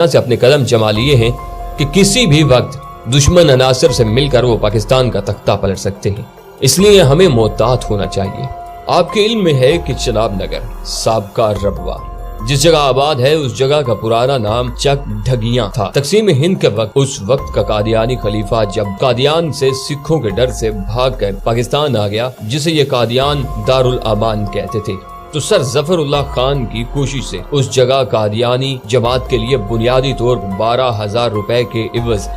से अपने कदम जमा लिए हैं कि किसी भी वक्त दुश्मन अनासर से मिलकर वो पाकिस्तान का तख्ता पलट सकते हैं। इसलिए हमें मोहतात होना चाहिए। आपके इल्म में है कि चनाब नगर साबका रबवा जिस जगह आबाद है उस जगह का पुराना नाम चक ढगियां था। तकसीम हिंद के वक्त उस वक्त का कादियानी खलीफा जब कादियान से सिखों के डर से भागकर पाकिस्तान आ गया, जिसे ये कादियान दारुल अमान कहते थे, तो सर जफरुल्लाह खान की कोशिश से उस जगह कादियानी जमात के लिए बुनियादी तौर पर 12,000 रुपए के इवज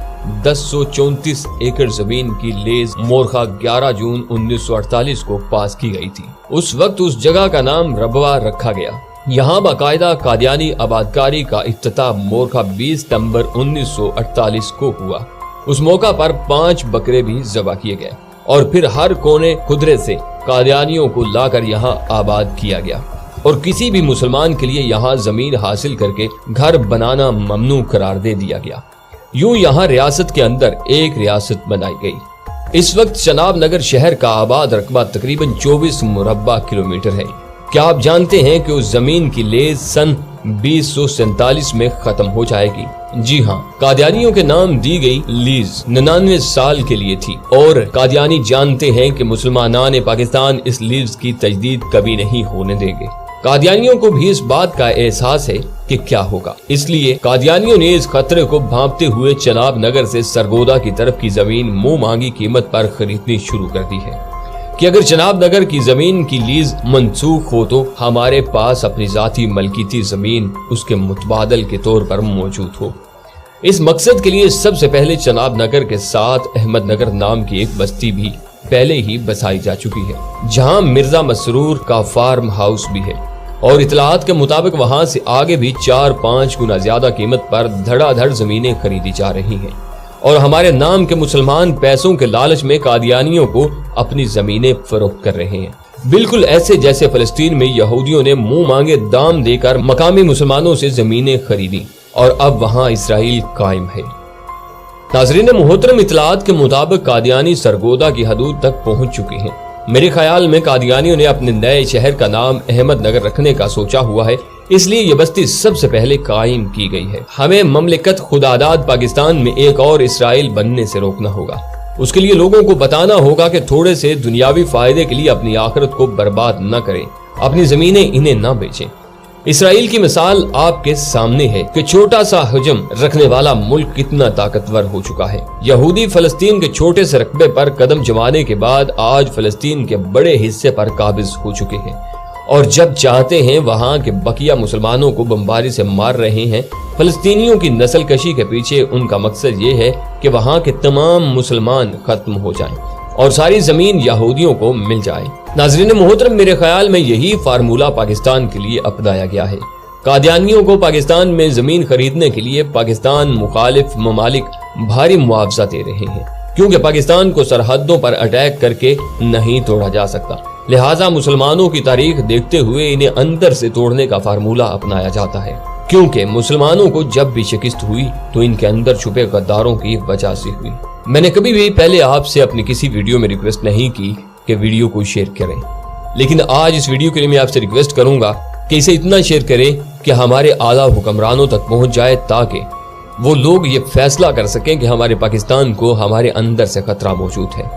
1034 एकड़ जमीन की लेज मोरखा 11 जून 1948 को पास की गई थी। उस वक्त उस जगह का नाम रबवा रखा गया। यहाँ बाकायदा कादियानी आबादकारी का इफ्तिताह मोरखा 20 सितंबर 1948 को हुआ। उस मौका पर 5 बकरे भी ज़बह किए गए और फिर हर कोने खुदरे से कादियानियों को लाकर यहाँ आबाद किया गया और किसी भी मुसलमान के लिए यहाँ जमीन हासिल करके घर बनाना ममनू करार दे दिया गया। यूं यहाँ रियासत के अंदर एक रियासत बनाई गई। इस वक्त चनाब नगर शहर का आबाद रकबा तकरीबन 24 मुरब्बा किलोमीटर है। क्या आप जानते हैं कि उस जमीन की लेज सन 2047 में खत्म हो जाएगी? जी हाँ, कादियानियों के नाम दी गई लीज 99 साल के लिए थी और कादियानी जानते हैं कि मुसलमानान पाकिस्तान इस लीज की तजदीद कभी नहीं होने देंगे। कादियानियों को भी इस बात का एहसास है कि क्या होगा, इसलिए कादियानियों ने इस खतरे को भांपते हुए चनाब नगर से सरगोदा की तरफ की जमीन मुंह मांगी कीमत पर खरीदनी शुरू कर दी है कि अगर चनाब नगर की जमीन की लीज मंसूख हो तो हमारे पास अपनी जाती मलकीती जमीन उसके मुतबादल के तौर पर मौजूद हो। इस मकसद के लिए सबसे पहले चनाब नगर के साथ अहमद नगर नाम की एक बस्ती भी पहले ही बसाई जा चुकी है, जहां मिर्जा मसरूर का फार्म हाउस भी है और इतलात के मुताबिक वहां से आगे भी 4-5 गुना ज्यादा कीमत पर धड़ाधड़ जमीनें खरीदी जा रही हैं और हमारे नाम के मुसलमान पैसों के लालच में कादियानियों को अपनी जमीनें फरोख्त कर रहे हैं, बिल्कुल ऐसे जैसे फलस्तीन में यहूदियों ने मुंह मांगे दाम देकर मकामी मुसलमानों से जमीनें खरीदी और अब वहां इसराइल कायम है। नाज़रीन मोहतरम, इतलात के मुताबिक कादियानी सरगोदा की हदूद तक पहुंच चुके हैं। मेरे ख्याल में कादियानियों ने अपने नए शहर का नाम अहमद नगर रखने का सोचा हुआ है, इसलिए ये बस्ती सबसे पहले कायम की गई है। हमें ममलिकत खुदादाद पाकिस्तान में एक और इसराइल बनने से रोकना होगा। उसके लिए लोगों को बताना होगा कि थोड़े से दुनियावी फायदे के लिए अपनी आखिरत को बर्बाद न करें, अपनी जमीनें इन्हें न बेचें। इसराइल की मिसाल आपके सामने है कि छोटा सा हजम रखने वाला मुल्क कितना ताकतवर हो चुका है। यहूदी फलस्तीन के छोटे से रकबे पर कदम जमाने के बाद आज फलस्तीन के बड़े हिस्से पर काबिज हो चुके हैं और जब चाहते हैं वहां के बकिया मुसलमानों को बमबारी से मार रहे हैं। फलस्तीनियों की नस्ल कशी के पीछे उनका मकसद ये है कि वहां के तमाम मुसलमान खत्म हो जाएं और सारी जमीन यहूदियों को मिल जाए। नाज़रीन मोहतरम, मेरे ख्याल में यही फार्मूला पाकिस्तान के लिए अपनाया गया है। कादियानियों को पाकिस्तान में जमीन खरीदने के लिए पाकिस्तान मुखालिफ ममालिक भारी मुआवजा दे रहे हैं, क्योंकि पाकिस्तान को सरहदों पर अटैक करके नहीं तोड़ा जा सकता। लिहाजा मुसलमानों की तारीख देखते हुए इन्हें अंदर से तोड़ने का फार्मूला अपनाया जाता है, क्योंकि मुसलमानों को जब भी शिकस्त हुई तो इनके अंदर छुपे गद्दारों की वजह से हुई। मैंने कभी भी पहले आपसे अपनी किसी वीडियो में रिक्वेस्ट नहीं की कि वीडियो को शेयर करें, लेकिन आज इस वीडियो के लिए मैं आपसे रिक्वेस्ट करूंगा कि इसे इतना शेयर करें कि हमारे आला हुक्मरानों तक पहुंच जाए, ताकि वो लोग ये फैसला कर सकें कि हमारे पाकिस्तान को हमारे अंदर से खतरा मौजूद है।